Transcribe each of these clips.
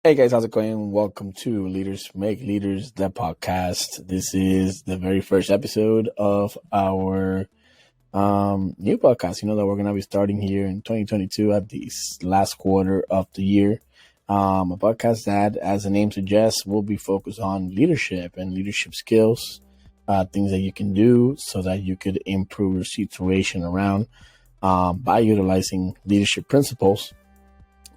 Hey guys, how's it going? Welcome to Leaders Make Leaders, the podcast. This is the very first episode of our new podcast, that we're going to be starting here in 2022 at the last quarter of the year. A podcast that, as the name suggests, will be focused on leadership and leadership skills, things that you can do so that you could improve your situation around by utilizing leadership principles.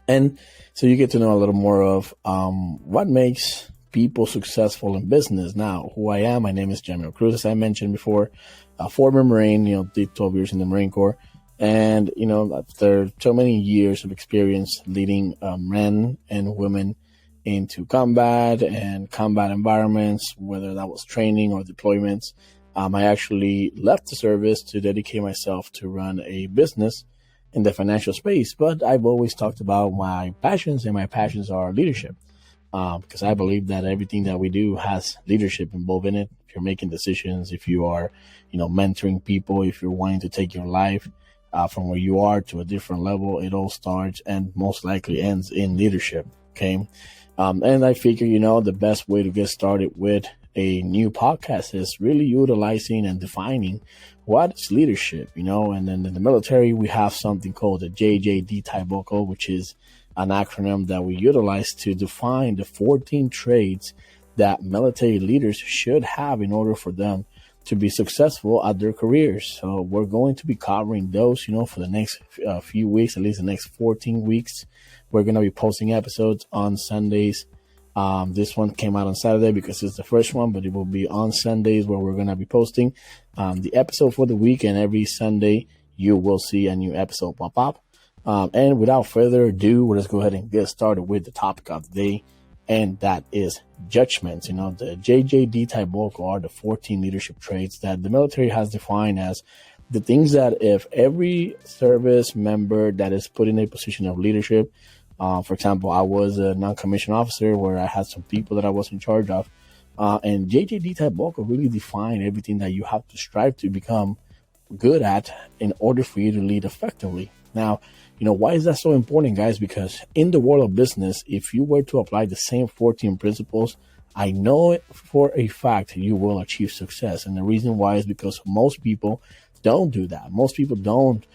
And so you get to know a little more of what makes people successful in business. Now, who I am, my name is Judgement, as I mentioned before, a former Marine, did 12 years in the Marine Corps. And, after so many years of experience leading men and women into combat and combat environments, whether that was training or deployments, I actually left the service to dedicate myself to run a business in the financial space. But I've always talked about my passions, and my passions are leadership, because I believe that everything that we do has leadership involved in it. If you're making decisions, if you are, mentoring people, if you're wanting to take your life from where you are to a different level, it all starts and most likely ends in leadership. Okay. And I figure, the best way to get started with a new podcast is really utilizing and defining what is leadership, and then in the military, we have something called the JJD type vocal, which is an acronym that we utilize to define the 14 traits that military leaders should have in order for them to be successful at their careers. So we're going to be covering those, for the next few weeks, at least the next 14 weeks. We're going to be posting episodes on Sundays. This one came out on Saturday because it's the first one, but it will be on Sundays where we're going to be posting the episode for the week, and every Sunday you will see a new episode pop up. And without further ado, let's go ahead and get started with the topic of the day, and that is judgment. The JJD type vocal are the 14 leadership traits that the military has defined as the things that if every service member that is put in a position of leadership, for example, I was a non-commissioned officer where I had some people that I was in charge of, and JJD type vocal really define everything that you have to strive to become good at in order for you to lead effectively. Now, why is that so important, guys? Because in the world of business, if you were to apply the same 14 principles, I know for a fact you will achieve success. And the reason why is because most people don't do that. Most people don't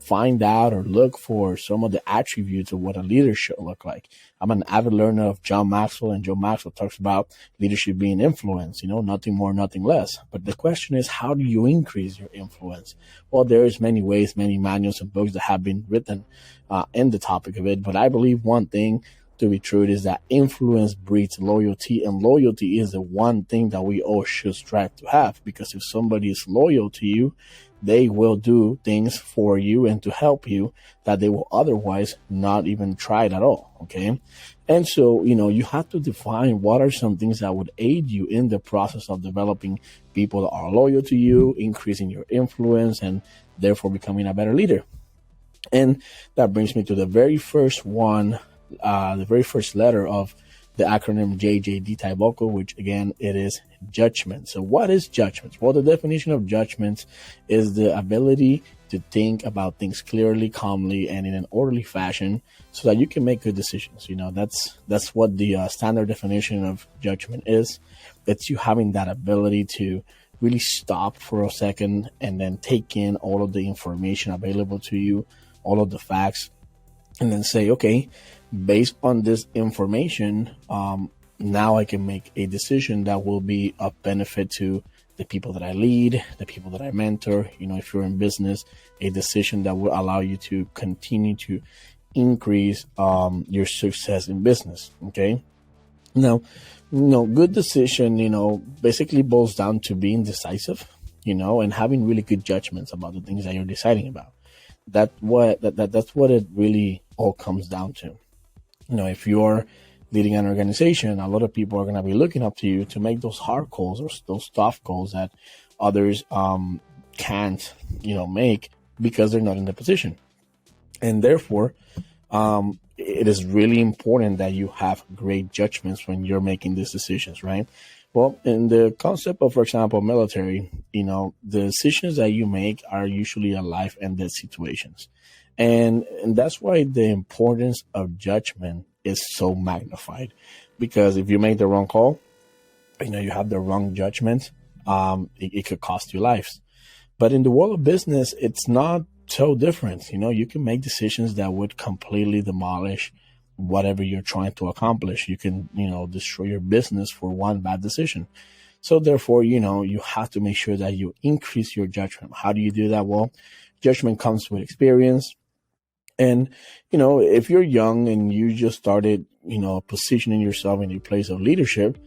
find out or look for some of the attributes of what a leader should look like. I'm an avid learner of John Maxwell, and John Maxwell talks about leadership being influence, nothing more, nothing less. But the question is, how do you increase your influence? Well, there's many ways, many manuals and books that have been written in the topic of it. But I believe one thing to be true is that influence breeds loyalty, and loyalty is the one thing that we all should strive to have, because if somebody is loyal to you, they will do things for you and to help you that they will otherwise not even try it at all. Okay. And so, you have to define what are some things that would aid you in the process of developing people that are loyal to you, increasing your influence, and therefore becoming a better leader. And that brings me to the very first one, the very first letter of the acronym JJD type vocal, which again, it is judgment. So what is judgment? Well, the definition of judgment is the ability to think about things clearly, calmly, and in an orderly fashion so that you can make good decisions. That's what the standard definition of judgment is. It's you having that ability to really stop for a second and then take in all of the information available to you, all of the facts, and then say, okay, based on this information, now I can make a decision that will be of benefit to the people that I lead, the people that I mentor. If you're in business, a decision that will allow you to continue to increase your success in business. Okay. Now, good decision, basically boils down to being decisive, and having really good judgments about the things that you're deciding about. That's what it really all comes down to. If you're leading an organization, a lot of people are going to be looking up to you to make those hard calls or those tough calls that others can't, make because they're not in the position. And therefore, it is really important that you have great judgments when you're making these decisions, right? Well, in the concept of, for example, military, the decisions that you make are usually a life and death situations. And that's why the importance of judgment is so magnified, because if you make the wrong call, you have the wrong judgment, it could cost you lives. But in the world of business, it's not so different. You can make decisions that would completely demolish whatever you're trying to accomplish. You can, destroy your business for one bad decision. So therefore, you have to make sure that you increase your judgment. How do you do that? Well, judgment comes with experience. And, if you're young and you just started, positioning yourself in a place of leadership,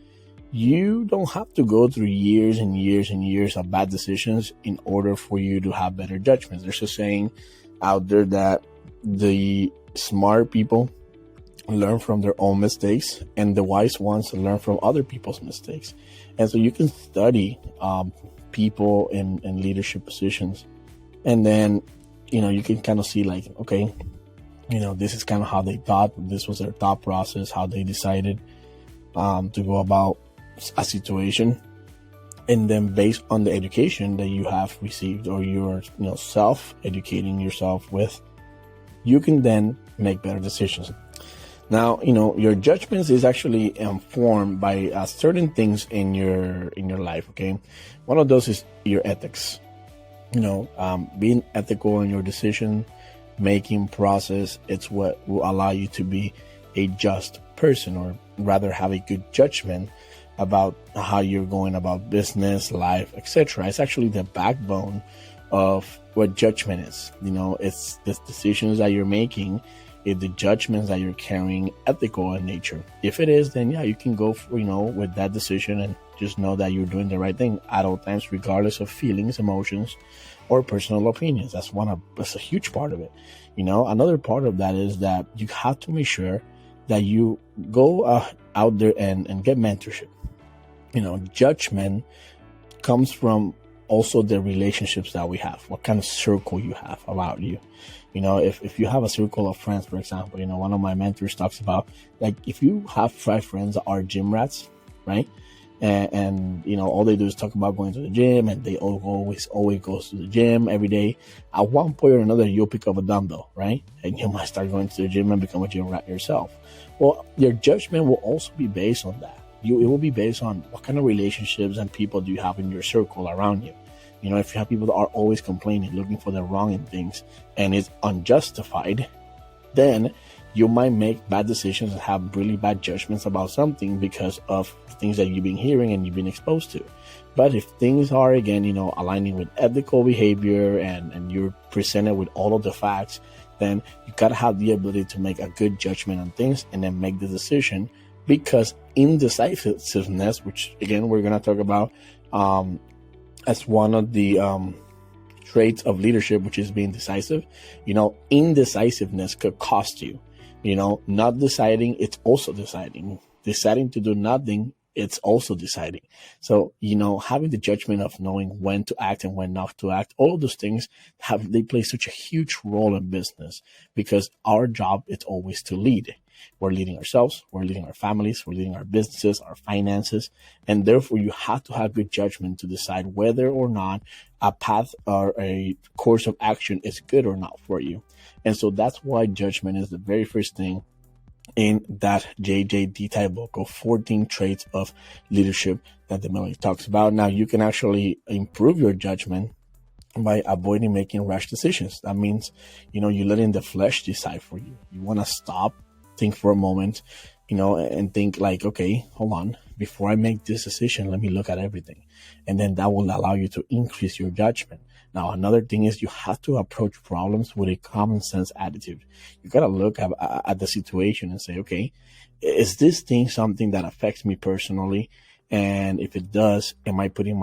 you don't have to go through years and years and years of bad decisions in order for you to have better judgments. There's a saying out there that the smart people learn from their own mistakes, and the wise ones learn from other people's mistakes. And so you can study people in leadership positions, and then you can kind of see like, okay, this is kind of how they thought. This was their thought process, how they decided to go about a situation. And then based on the education that you have received, or you're self-educating yourself with, you can then make better decisions. Now, your judgments is actually informed by certain things in your life. Okay, one of those is your ethics. Being ethical in your decision making process, it's what will allow you to be a just person, or rather have a good judgment about how you're going about business, life, etc. It's actually the backbone of what judgment is. It's the decisions that you're making, if the judgments that you're carrying ethical in nature. If it is, then you can go for, with that decision, and just know that you're doing the right thing at all times, regardless of feelings, emotions, or personal opinions. That's a huge part of it. Another part of that is that you have to make sure that you go out there and get mentorship. Judgment comes from also the relationships that we have, what kind of circle you have about you. If you have a circle of friends, for example, one of my mentors talks about, like, if you have 5 friends that are gym rats, right? And all they do is talk about going to the gym, and they always goes to the gym every day. At one point or another, you'll pick up a dumbbell, right? And you might start going to the gym and become a gym rat yourself. Well, your judgment will also be based on that. It will be based on what kind of relationships and people do you have in your circle around you. If you have people that are always complaining, looking for the wrong in things, and it's unjustified, then you might make bad decisions and have really bad judgments about something because of things that you've been hearing and you've been exposed to. But if things are, again, aligning with ethical behavior, and you're presented with all of the facts, then you got to have the ability to make a good judgment on things and then make the decision. Because indecisiveness, which again we're going to talk about as one of the traits of leadership, which is being decisive, indecisiveness could cost you. Not deciding, it's also deciding. Deciding to do nothing, it's also deciding. So, having the judgment of knowing when to act and when not to act, all of those things they play such a huge role in business, because our job is always to lead. We're leading ourselves, we're leading our families, we're leading our businesses, our finances, and therefore you have to have good judgment to decide whether or not a path or a course of action is good or not for you. And so that's why judgment is the very first thing in that JJD type book of 14 traits of leadership that the Millie talks about. Now, you can actually improve your judgment by avoiding making rash decisions. That means, you're letting the flesh decide for you. You want to stop, think for a moment, and think like, okay, hold on, before I make this decision, let me look at everything. And then that will allow you to increase your judgment. Now, another thing is you have to approach problems with a common sense attitude. You got to look at the situation and say, okay, is this thing something that affects me personally? And if it does, am I letting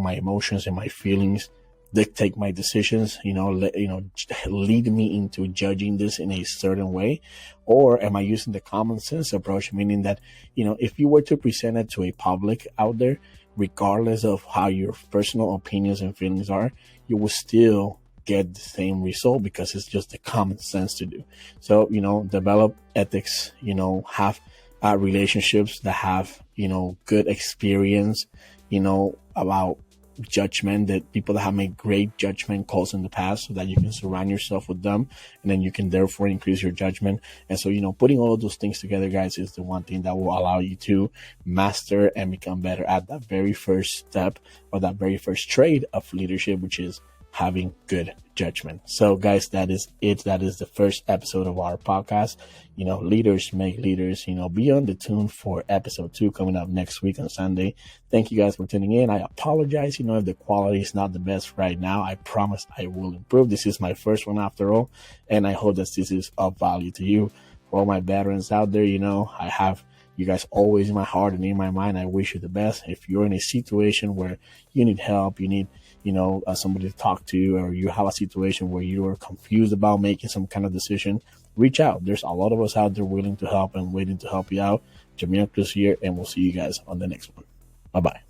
my emotions and my feelings dictate my decisions, lead me into judging this in a certain way? Or am I using the common sense approach, meaning that, if you were to present it to a public out there, regardless of how your personal opinions and feelings are, you will still get the same result, because it's just the common sense to do. So, develop ethics, have relationships that have, good experience, about judgment, that people that have made great judgment calls in the past, so that you can surround yourself with them, and then you can therefore increase your judgment. And so, putting all of those things together, guys, is the one thing that will allow you to master and become better at that very first step, or that very first trait of leadership, which is having good judgment. So guys, that is it. That is the first episode of our podcast. Leaders make leaders. Be on the tune for episode 2 coming up next week on Sunday. Thank you guys for tuning in. I apologize, if the quality is not the best right now. I promise I will improve. This is my first one after all, and I hope that this is of value to you. For all my veterans out there, I have you guys always in my heart and in my mind. I wish you the best. If you're in a situation where you need help, you need somebody to talk to, or you have a situation where you are confused about making some kind of decision, reach out. There's a lot of us out there willing to help and waiting to help you out. Judgement here, and we'll see you guys on the next one. Bye-bye.